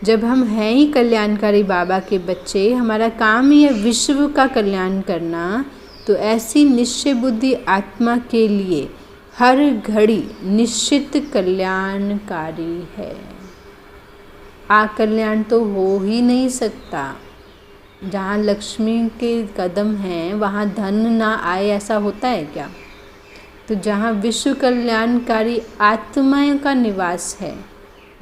जब हम हैं ही कल्याणकारी बाबा के बच्चे, हमारा काम ही है विश्व का कल्याण करना, तो ऐसी निश्चय बुद्धि आत्मा के लिए हर घड़ी निश्चित कल्याणकारी है। अकल्याण तो हो ही नहीं सकता। जहाँ लक्ष्मी के कदम हैं वहाँ धन ना आए, ऐसा होता है क्या। तो जहाँ विश्व कल्याणकारी आत्मा का निवास है,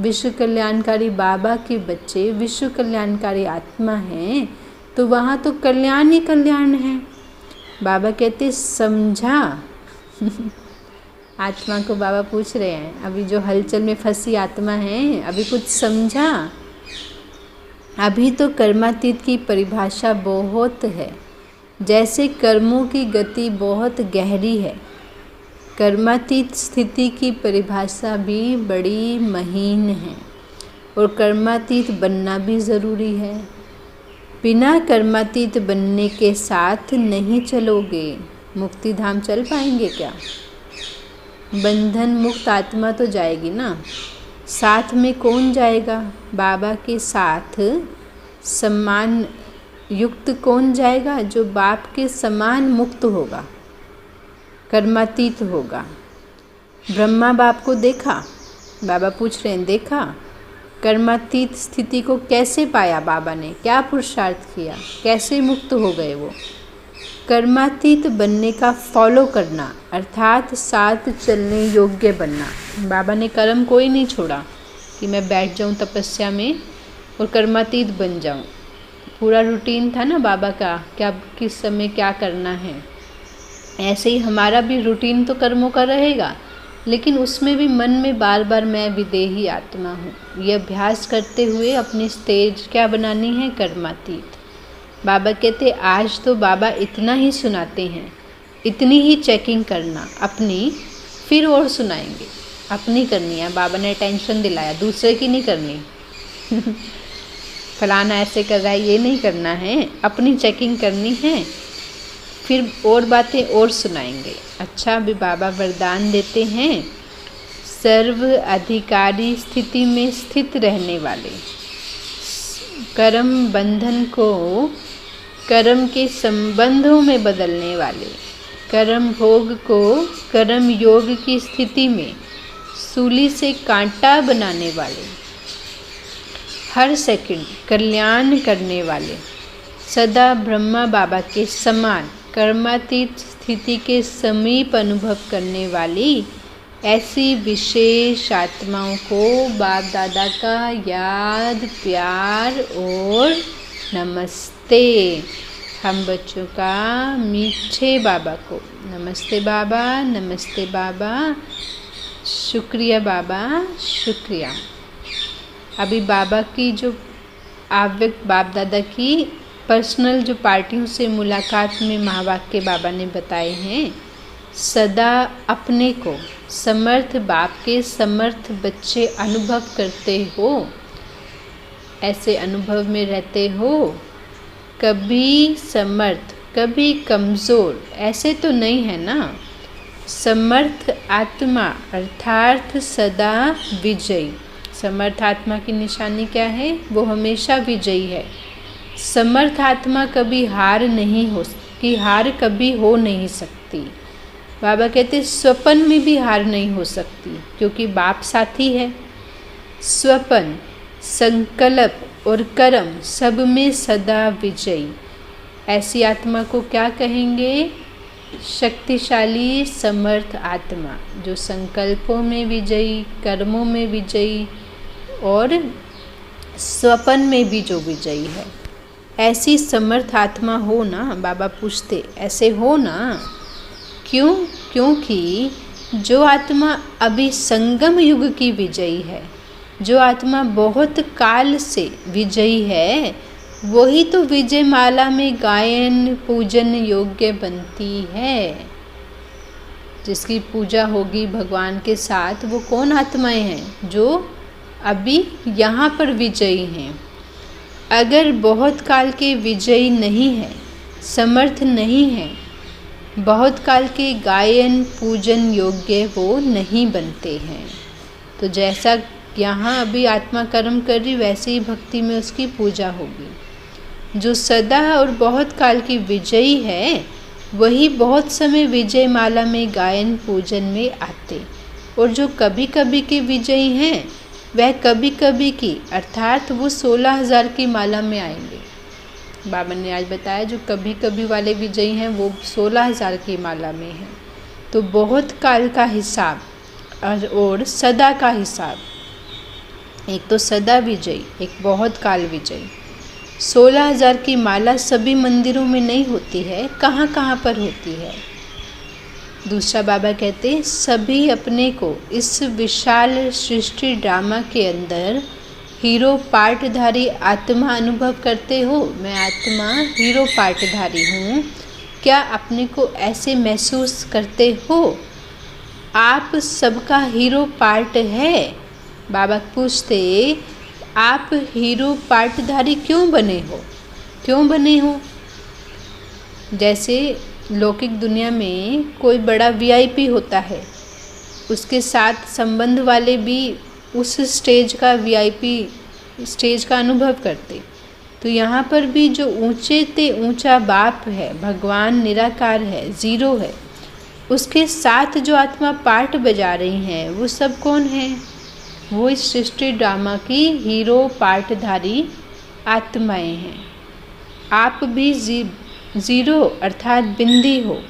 विश्व कल्याणकारी बाबा के बच्चे विश्व कल्याणकारी आत्मा हैं, तो वहाँ तो कल्याण ही कल्याण है। बाबा कहते समझा आत्मा को बाबा पूछ रहे हैं, अभी जो हलचल में फंसी आत्मा है, अभी कुछ समझा। अभी तो कर्मातीत की परिभाषा बहुत है, जैसे कर्मों की गति बहुत गहरी है, कर्मातीत स्थिति की परिभाषा भी बड़ी महीन है, और कर्मातीत बनना भी ज़रूरी है। बिना कर्मातीत बनने के साथ नहीं चलोगे, मुक्ति धाम चल पाएंगे क्या। बंधन मुक्त आत्मा तो जाएगी ना, साथ में कौन जाएगा, बाबा के साथ सम्मान युक्त कौन जाएगा, जो बाप के समान मुक्त होगा, कर्मातीत होगा। ब्रह्मा बाप को देखा, बाबा पूछ रहे हैं देखा, कर्मातीत स्थिति को कैसे पाया बाबा ने, क्या पुरुषार्थ किया, कैसे मुक्त हो गए वो। कर्मातीत बनने का फॉलो करना अर्थात साथ चलने योग्य बनना। बाबा ने कर्म कोई नहीं छोड़ा कि मैं बैठ जाऊं तपस्या में और कर्मातीत बन जाऊं। पूरा रूटीन था ना बाबा का, क्या किस समय क्या करना है। ऐसे ही हमारा भी रूटीन तो कर्मों का रहेगा, लेकिन उसमें भी मन में बार बार मैं विदेही आत्मा हूँ, ये अभ्यास करते हुए अपनी स्टेज क्या बनानी है, कर्मातीत। बाबा कहते आज तो बाबा इतना ही सुनाते हैं, इतनी ही चेकिंग करना अपनी, फिर और सुनाएंगे। अपनी करनी है, बाबा ने टेंशन दिलाया, दूसरे की नहीं करनी। फलाना ऐसे कर रहा है, ये नहीं करना है, अपनी चेकिंग करनी है, फिर और बातें और सुनाएंगे। अच्छा, अभी बाबा वरदान देते हैं, सर्व अधिकारी स्थिति में स्थित रहने वाले, कर्म बंधन को कर्म के संबंधों में बदलने वाले, कर्म भोग को कर्म योग की स्थिति में सूली से कांटा बनाने वाले, हर सेकंड कल्याण करने वाले, सदा ब्रह्मा बाबा के समान कर्मातीत स्थिति के समीप अनुभव करने वाली ऐसी विशेष आत्माओं को बाप दादा का याद, प्यार और नमस्ते। हम बच्चों का मीठे बाबा को नमस्ते बाबा, नमस्ते बाबा, शुक्रिया बाबा, शुक्रिया। अभी बाबा की जो आव्यक्त बाप दादा की पर्सनल जो पार्टियों से मुलाकात में महावाक्य बाबा ने बताए हैं, सदा अपने को समर्थ बाप के समर्थ बच्चे अनुभव करते हो, ऐसे अनुभव में रहते हो, कभी समर्थ कभी कमज़ोर ऐसे तो नहीं है ना। समर्थ आत्मा अर्थात सदा विजयी। समर्थ आत्मा की निशानी क्या है, वो हमेशा विजयी है। समर्थ आत्मा कभी हार नहीं हो सकती, हार कभी हो नहीं सकती। बाबा कहते स्वप्न में भी हार नहीं हो सकती, क्योंकि बाप साथी है। स्वप्न, संकल्प और कर्म सब में सदा विजयी। ऐसी आत्मा को क्या कहेंगे, शक्तिशाली समर्थ आत्मा, जो संकल्पों में विजयी, कर्मों में विजयी और स्वप्न में भी जो विजयी है। ऐसी समर्थ आत्मा हो ना, बाबा पूछते ऐसे हो ना। क्यों? क्योंकि जो आत्मा अभी संगम युग की विजयी है, जो आत्मा बहुत काल से विजयी है, वही तो विजय माला में गायन पूजन योग्य बनती है। जिसकी पूजा होगी भगवान के साथ, वो कौन आत्माएं हैं, जो अभी यहाँ पर विजयी हैं। अगर बहुत काल के विजयी नहीं है, समर्थ नहीं है, बहुत काल के गायन पूजन योग्य वो नहीं बनते हैं। तो जैसा यहाँ अभी आत्मा कर्म कर रही, वैसे ही भक्ति में उसकी पूजा होगी। जो सदा और बहुत काल की विजयी है, वही बहुत समय विजय माला में गायन पूजन में आते, और जो कभी कभी के विजयी हैं, वह कभी कभी की अर्थात वो 16,000 की माला में आएंगे। बाबा ने आज बताया जो कभी कभी वाले विजयी हैं वो 16,000 की माला में हैं। तो बहुत काल का हिसाब और सदा का हिसाब, एक तो सदा विजयी, एक बहुत काल विजयी। 16,000 की माला सभी मंदिरों में नहीं होती है, कहाँ कहाँ पर होती है। दूसरा बाबा कहते सभी अपने को इस विशाल सृष्टि ड्रामा के अंदर हीरो पार्टधारी आत्मा अनुभव करते हो। मैं आत्मा हीरो पार्टधारी हूँ। क्या अपने को ऐसे महसूस करते हो? आप सबका हीरो पार्ट है। बाबा पूछते आप हीरो पार्टधारी क्यों बने हो? क्यों बने हो? जैसे लौकिक दुनिया में कोई बड़ा वीआईपी होता है, उसके साथ संबंध वाले भी उस स्टेज का वीआईपी स्टेज का अनुभव करते। तो यहाँ पर भी जो ऊंचे ते ऊंचा बाप है, भगवान निराकार है, ज़ीरो है, उसके साथ जो आत्मा पार्ट बजा रही हैं, वो सब कौन है? वो इस सृष्टि ड्रामा की हीरो पार्टधारी आत्माएं हैं। आप भी ज़ीरो अर्थात बिंदी हो,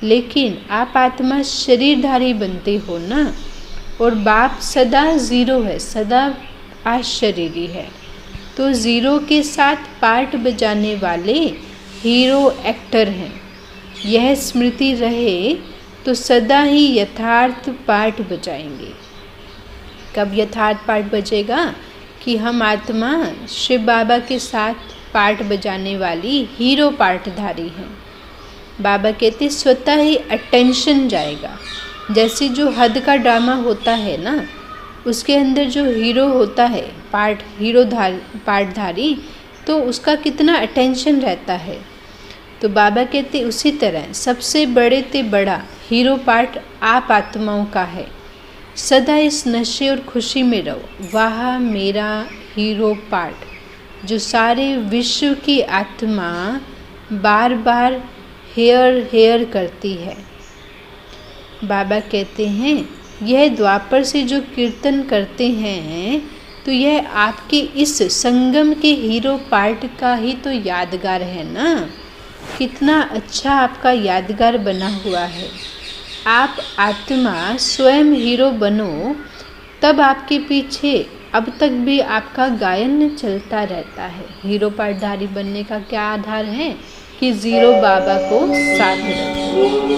लेकिन आप आत्मा शरीरधारी बनते हो ना। और बाप सदा ज़ीरो है, सदा अशरीरी है। तो ज़ीरो के साथ पार्ट बजाने वाले हीरो एक्टर हैं। यह स्मृति रहे तो सदा ही यथार्थ पाठ बजाएंगे। कब यथार्थ पाठ बजेगा? कि हम आत्मा शिव बाबा के साथ पाठ बजाने वाली हीरो पाठधारी हैं। बाबा कहते स्वतः ही अटेंशन जाएगा। जैसे जो हद का ड्रामा होता है ना, उसके अंदर जो हीरो होता है पाठधारी, तो उसका कितना अटेंशन रहता है। तो बाबा कहते उसी तरह सबसे बड़े ते बड़ा हीरो पार्ट आप आत्माओं का है। सदा इस नशे और खुशी में रहो, वाह मेरा हीरो पार्ट, जो सारे विश्व की आत्मा बार बार हेयर करती है। बाबा कहते हैं यह द्वापर से जो कीर्तन करते हैं, तो यह आपके इस संगम के हीरो पार्ट का ही तो यादगार है ना। कितना अच्छा आपका यादगार बना हुआ है। आप आत्मा स्वयं हीरो बनो, तब आपके पीछे अब तक भी आपका गायन चलता रहता है। हीरो पाठधारी बनने का क्या आधार है? कि ज़ीरो बाबा को साथ रखो।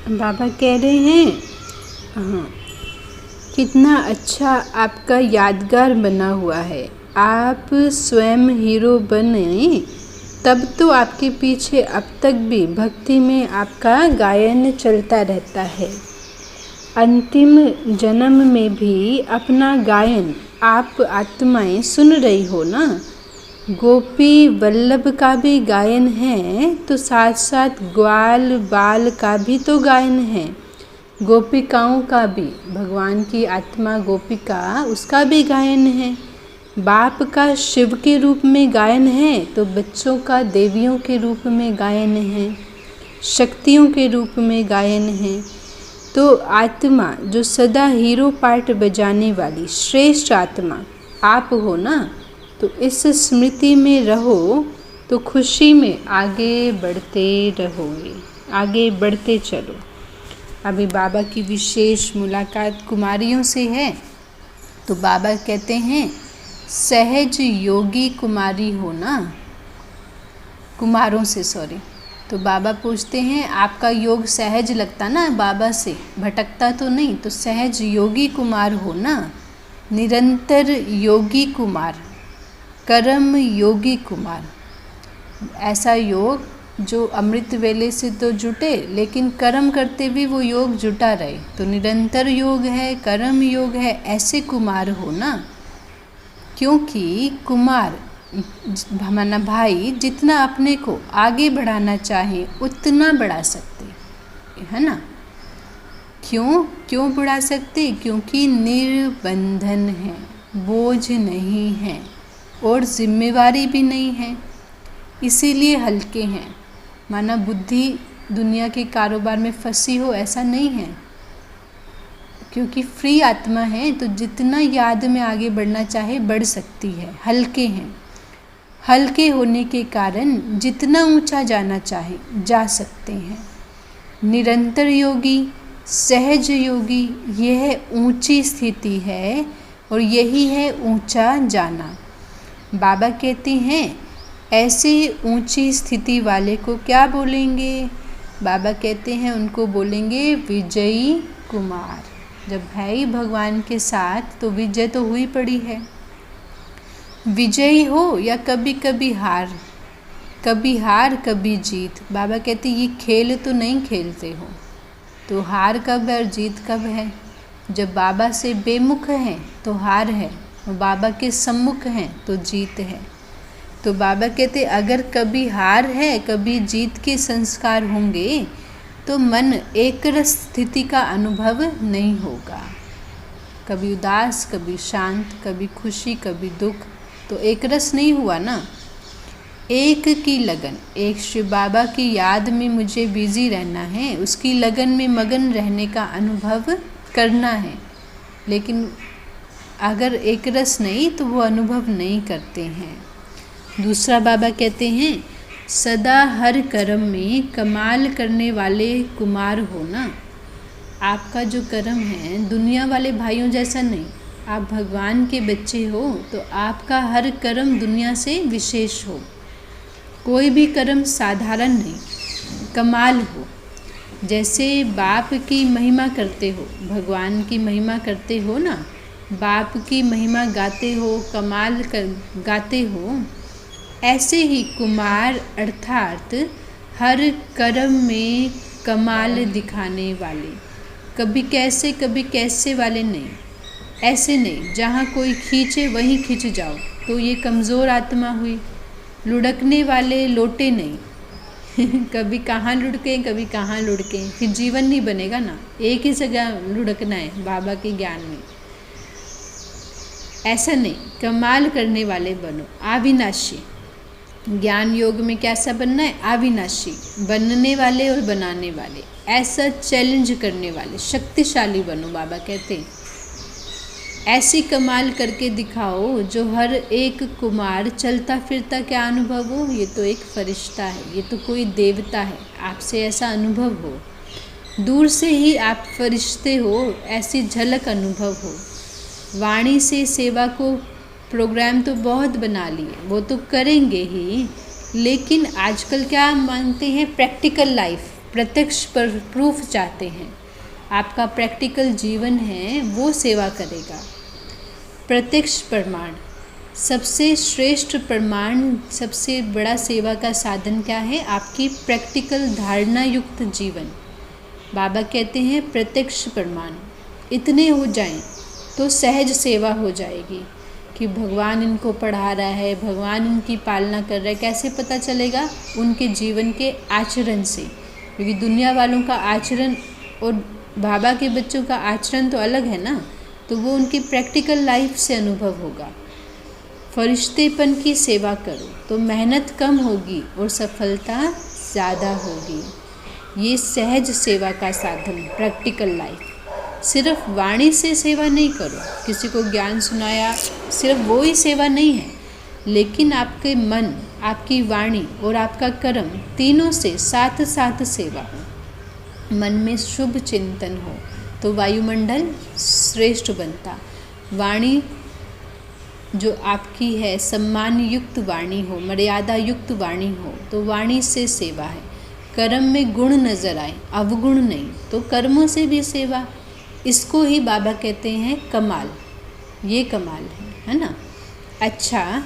बाबा कह रहे हैं हाँ, कितना अच्छा आपका यादगार बना हुआ है। आप स्वयं हीरो बने, तब तो आपके पीछे अब तक भी भक्ति में आपका गायन चलता रहता है। अंतिम जन्म में भी अपना गायन आप आत्माएं सुन रही हो ना। गोपी वल्लभ का भी गायन है तो साथ साथ ग्वाल बाल का भी तो गायन है। गोपिकाओं का भी, भगवान की आत्मा गोपिका उसका भी गायन है। बाप का शिव के रूप में गायन है तो बच्चों का देवियों के रूप में गायन है, शक्तियों के रूप में गायन है। तो आत्मा जो सदा हीरो पार्ट बजाने वाली श्रेष्ठ आत्मा आप हो ना, तो इस स्मृति में रहो तो खुशी में आगे बढ़ते रहोगे, आगे बढ़ते चलो। अभी बाबा की विशेष मुलाकात कुमारियों से है तो बाबा कहते हैं सहज योगी कुमारी हो ना, कुमारों से सॉरी। तो बाबा पूछते हैं आपका योग सहज लगता ना, बाबा से भटकता तो नहीं, तो सहज योगी कुमार हो ना, निरंतर योगी कुमार, कर्म योगी कुमार। ऐसा योग जो अमृत वेले से तो जुटे लेकिन कर्म करते भी वो योग जुटा रहे, तो निरंतर योग है, कर्म योग है, ऐसे कुमार हो ना। क्योंकि कुमार हमारा भाई जितना अपने को आगे बढ़ाना चाहे उतना बढ़ा सकते है ना। क्यों बढ़ा सकते? क्योंकि निर्बंधन है, बोझ नहीं है और जिम्मेवारी भी नहीं है, इसीलिए हल्के हैं। माना बुद्धि दुनिया के कारोबार में फंसी हो ऐसा नहीं है, क्योंकि फ्री आत्मा है तो जितना याद में आगे बढ़ना चाहे बढ़ सकती है, हल्के हैं। हल्के होने के कारण जितना ऊंचा जाना चाहे जा सकते हैं। निरंतर योगी, सहज योगी, यह ऊंची स्थिति है और यही है ऊंचा जाना। बाबा कहते हैं ऐसे ऊंची स्थिति वाले को क्या बोलेंगे? बाबा कहते हैं उनको बोलेंगे विजयी कुमार। जब है ही भगवान के साथ तो विजय तो हुई पड़ी है। विजयी हो या कभी कभी हार, कभी जीत। बाबा कहते ये खेल तो नहीं खेलते हो, तो हार कब है और जीत कब है? जब बाबा से बेमुख हैं तो हार है और बाबा के सम्मुख हैं तो जीत है। तो बाबा कहते अगर कभी हार है कभी जीत के संस्कार होंगे तो मन एक रस स्थिति का अनुभव नहीं होगा। कभी उदास, कभी शांत, कभी खुशी, कभी दुख, तो एक रस नहीं हुआ ना। एक की लगन, एक शिव बाबा की याद में मुझे बिजी रहना है, उसकी लगन में मगन रहने का अनुभव करना है। लेकिन अगर एक रस नहीं तो वो अनुभव नहीं करते हैं। दूसरा बाबा कहते हैं सदा हर कर्म में कमाल करने वाले कुमार हो ना। आपका जो कर्म है दुनिया वाले भाइयों जैसा नहीं, आप भगवान के बच्चे हो तो आपका हर कर्म दुनिया से विशेष हो। कोई भी कर्म साधारण नहीं, कमाल हो। जैसे बाप की महिमा करते हो, भगवान की महिमा करते हो ना, बाप की महिमा गाते हो, कमाल गाते हो, ऐसे ही कुमार अर्थात हर कर्म में कमाल दिखाने वाले, कभी कैसे वाले नहीं। ऐसे नहीं जहाँ कोई खींचे वहीं खिंच जाओ, तो ये कमज़ोर आत्मा हुई। लुढ़कने वाले लोटे नहीं कभी कहाँ लुढ़कें कभी कहाँ लुढ़कें, फिर जीवन नहीं बनेगा ना। एक ही जगह लुढ़कना है बाबा के ज्ञान में, ऐसा नहीं। कमाल करने वाले बनो, अविनाशी। ज्ञान योग में कैसा बनना है? अविनाशी, बनने वाले और बनाने वाले, ऐसा चैलेंज करने वाले, शक्तिशाली बनो। बाबा कहते हैं ऐसी कमाल करके दिखाओ जो हर एक कुमार चलता फिरता क्या अनुभव हो, ये तो एक फरिश्ता है, ये तो कोई देवता है, आपसे ऐसा अनुभव हो। दूर से ही आप फरिश्ते हो ऐसी झलक अनुभव हो। वाणी से सेवा को प्रोग्राम तो बहुत बना लिए, वो तो करेंगे ही, लेकिन आजकल क्या मानते हैं? प्रैक्टिकल लाइफ, प्रत्यक्ष पर प्रूफ चाहते हैं। आपका प्रैक्टिकल जीवन है वो सेवा करेगा। प्रत्यक्ष प्रमाण, सबसे श्रेष्ठ प्रमाण, सबसे बड़ा सेवा का साधन क्या है? आपकी प्रैक्टिकल धारणा युक्त जीवन। बाबा कहते हैं प्रत्यक्ष प्रमाण इतने हो जाएं तो सहज सेवा हो जाएगी कि भगवान इनको पढ़ा रहा है, भगवान इनकी पालना कर रहा है। कैसे पता चलेगा? उनके जीवन के आचरण से, क्योंकि दुनिया वालों का आचरण और बाबा के बच्चों का आचरण तो अलग है ना, तो वो उनकी प्रैक्टिकल लाइफ से अनुभव होगा। फरिश्तेपन की सेवा करो तो मेहनत कम होगी और सफलता ज़्यादा होगी। ये सहज सेवा का साधन, प्रैक्टिकल लाइफ। सिर्फ वाणी से सेवा नहीं करो, किसी को ज्ञान सुनाया सिर्फ वो ही सेवा नहीं है, लेकिन आपके मन, आपकी वाणी और आपका कर्म तीनों से साथ साथ सेवा हो। मन में शुभ चिंतन हो तो वायुमंडल श्रेष्ठ बनता। वाणी जो आपकी है सम्मान युक्त वाणी हो, मर्यादा युक्त वाणी हो तो वाणी से सेवा है। कर्म में गुण नजर आए, अवगुण नहीं, तो कर्मों से भी सेवा। इसको ही बाबा कहते हैं कमाल। ये कमाल है ना। अच्छा,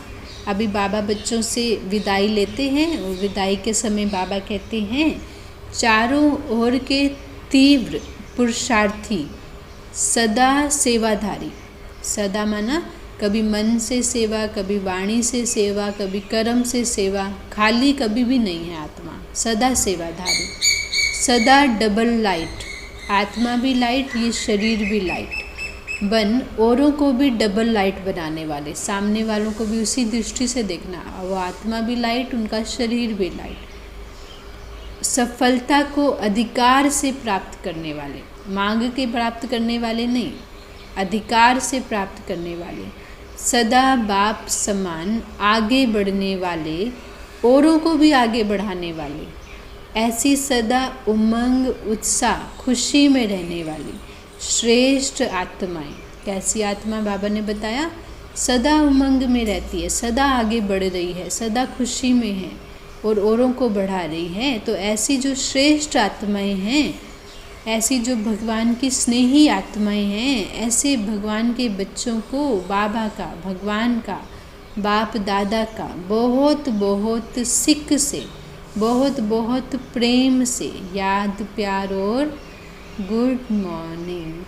अभी बाबा बच्चों से विदाई लेते हैं और विदाई के समय बाबा कहते हैं चारों ओर के तीव्र पुरुषार्थी सदा सेवाधारी। सदा माना कभी मन से सेवा, कभी वाणी से सेवा, कभी कर्म से सेवा, खाली कभी भी नहीं है आत्मा, सदा सेवाधारी, सदा डबल लाइट। आत्मा भी लाइट, ये शरीर भी लाइट बन औरों को भी डबल लाइट बनाने वाले, सामने वालों को भी उसी दृष्टि से देखना। वो आत्मा भी लाइट, उनका शरीर भी लाइट। सफलता को अधिकार से प्राप्त करने वाले, मांग के प्राप्त करने वाले नहीं, अधिकार से प्राप्त करने वाले। सदा बाप समान आगे बढ़ने वाले, औरों को भी आगे बढ़ाने वाले। ऐसी सदा उमंग, उत्साह, खुशी में रहने वाली श्रेष्ठ आत्माएं। कैसी आत्मा? बाबा ने बताया सदा उमंग में रहती है, सदा आगे बढ़ रही है, सदा खुशी में है और औरों को बढ़ा रही है। तो ऐसी जो श्रेष्ठ आत्माएं हैं, ऐसी जो भगवान की स्नेही आत्माएं हैं, ऐसे भगवान के बच्चों को बाबा का, भगवान का, बाप दादा का बहुत बहुत सिक से, बहुत बहुत प्रेम से याद, प्यार और गुड मॉर्निंग।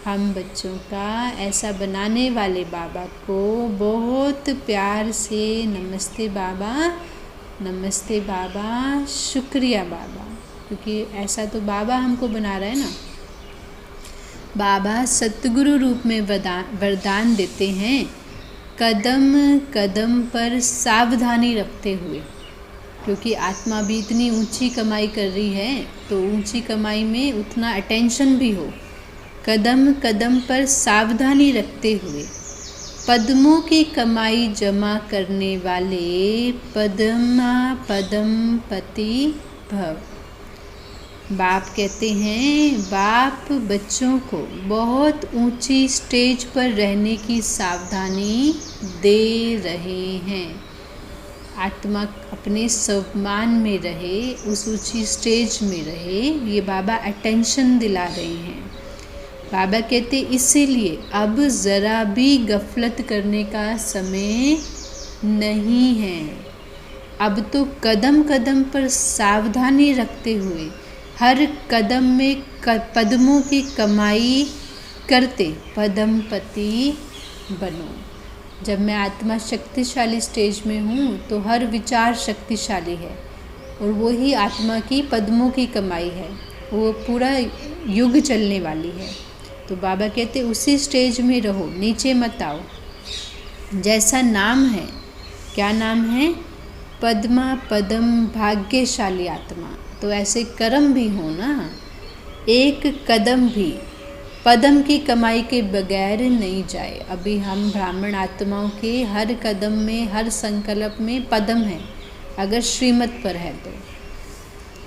हम बच्चों का ऐसा बनाने वाले बाबा को बहुत प्यार से नमस्ते बाबा, नमस्ते बाबा, शुक्रिया बाबा, क्योंकि ऐसा तो बाबा हमको बना रहा है ना। बाबा सतगुरु रूप में वरदान देते हैं, कदम कदम पर सावधानी रखते हुए, क्योंकि आत्मा भी इतनी ऊंची कमाई कर रही है तो ऊंची कमाई में उतना अटेंशन भी हो। कदम कदम पर सावधानी रखते हुए पद्मों की कमाई जमा करने वाले पद्मा पदम पति भव। बाप कहते हैं बाप बच्चों को बहुत ऊंची स्टेज पर रहने की सावधानी दे रहे हैं। आत्मा अपने सम्मान में रहे, उस ऊंची स्टेज में रहे, ये बाबा अटेंशन दिला रहे हैं। बाबा कहते इसीलिए अब ज़रा भी गफलत करने का समय नहीं है। अब तो कदम कदम पर सावधानी रखते हुए हर कदम में पद्मों की कमाई करते पद्मपति बनो। जब मैं आत्मा शक्तिशाली स्टेज में हूँ तो हर विचार शक्तिशाली है और वही आत्मा की पद्मों की कमाई है, वो पूरा युग चलने वाली है। तो बाबा कहते उसी स्टेज में रहो, नीचे मत आओ। जैसा नाम है, क्या नाम है? पद्मा पदम, भाग्यशाली आत्मा। तो ऐसे कर्म भी हो ना, एक कदम भी पदम की कमाई के बगैर नहीं जाए। अभी हम ब्राह्मण आत्माओं के हर कदम में, हर संकल्प में पदम है, अगर श्रीमत पर है तो।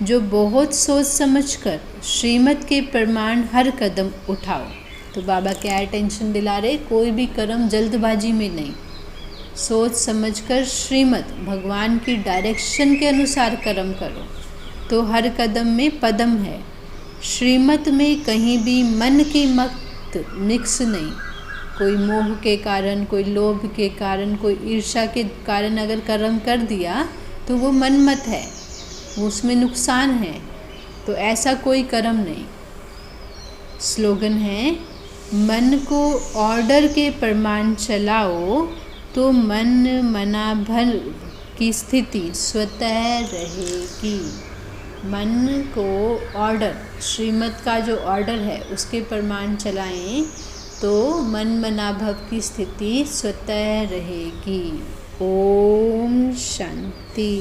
जो बहुत सोच समझकर श्रीमत के प्रमाण हर कदम उठाओ। तो बाबा क्या टेंशन दिला रहे? कोई भी कर्म जल्दबाजी में नहीं, सोच समझकर श्रीमत भगवान की डायरेक्शन के अनुसार कर्म करो। तो हर कदम में पदम है। श्रीमत में कहीं भी मन की मत मिक्स नहीं। कोई मोह के कारण, कोई लोभ के कारण, कोई ईर्ष्या के कारण अगर कर्म कर दिया तो वो मनमत है, उसमें नुकसान है। तो ऐसा कोई कर्म नहीं। स्लोगन है, मन को ऑर्डर के प्रमाण चलाओ तो मन मना भर की स्थिति स्वतः रहेगी। मन को ऑर्डर, श्रीमत का जो ऑर्डर है उसके प्रमाण चलाएं तो मन मना भव की स्थिति स्वतः रहेगी। ओम शांति।